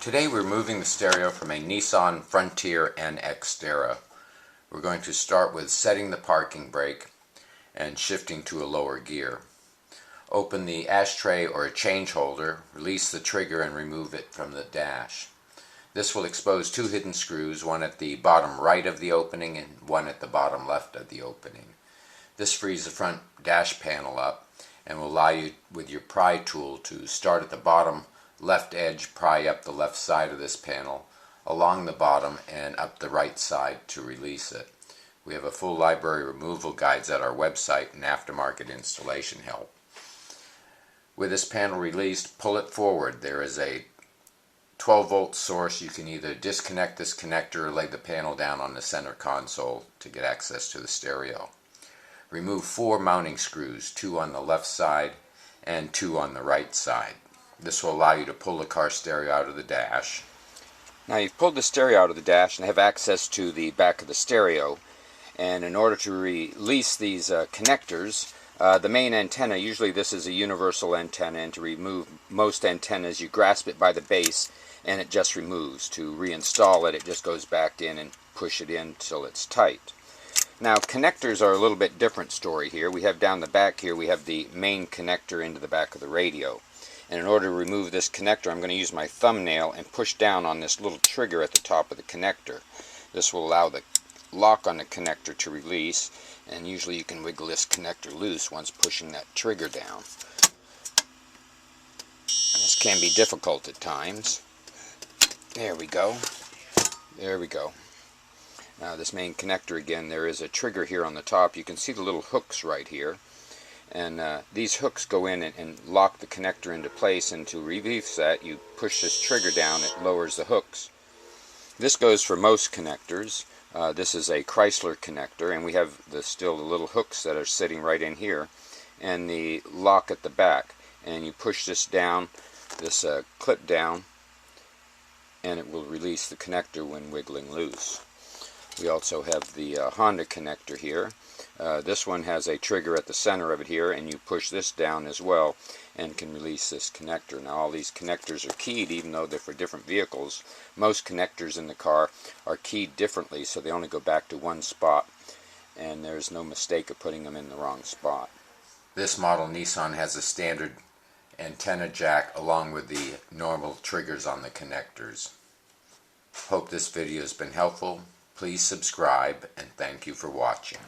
Today we're moving the stereo from a Nissan Frontier and Xterra. We're going to start with setting the parking brake and shifting to a lower gear. Open the ashtray or a change holder, release the trigger and remove it from the dash. This will expose two hidden screws, one at the bottom right of the opening and one at the bottom left of the opening. This frees the front dash panel up and will allow you with your pry tool to start at the bottom left edge, pry up the left side of this panel along the bottom and up the right side to release it. We have a full library of removal guides at our website and aftermarket installation help. With this panel released, pull it forward. There is a 12-volt source. You can either disconnect this connector or lay the panel down on the center console to get access to the stereo. Remove 4 mounting screws, 2 on the left side and 2 on the right side. This will allow you to pull the car stereo out of the dash. Now you've pulled the stereo out of the dash and have access to the back of the stereo. And in order to release these connectors, the main antenna, usually this is a universal antenna, and to remove most antennas you grasp it by the base and it just removes. To reinstall it, it just goes back in and push it in until it's tight. Now connectors are a little bit different story here. We have down the back here, we have the main connector into the back of the radio. And in order to remove this connector, I'm going to use my thumbnail and push down on this little trigger at the top of the connector. This will allow the lock on the connector to release, and usually you can wiggle this connector loose once pushing that trigger down. This can be difficult at times. There we go. There we go. Now this main connector again, there is a trigger here on the top. You can see the little hooks right here. And these hooks go in and lock the connector into place, and to release that you push this trigger down, it lowers the hooks. This goes for most connectors. This is a Chrysler connector, and we have still the little hooks that are sitting right in here and the lock at the back, and you push this down, this clip down, and it will release the connector when wiggling loose. We also have the Honda connector here. This one has a trigger at the center of it here, and you push this down as well and can release this connector. Now all these connectors are keyed, even though they're for different vehicles. Most connectors in the car are keyed differently, so they only go back to one spot, and there's no mistake of putting them in the wrong spot. This model Nissan has a standard antenna jack along with the normal triggers on the connectors. Hope this video has been helpful. Please subscribe, and thank you for watching.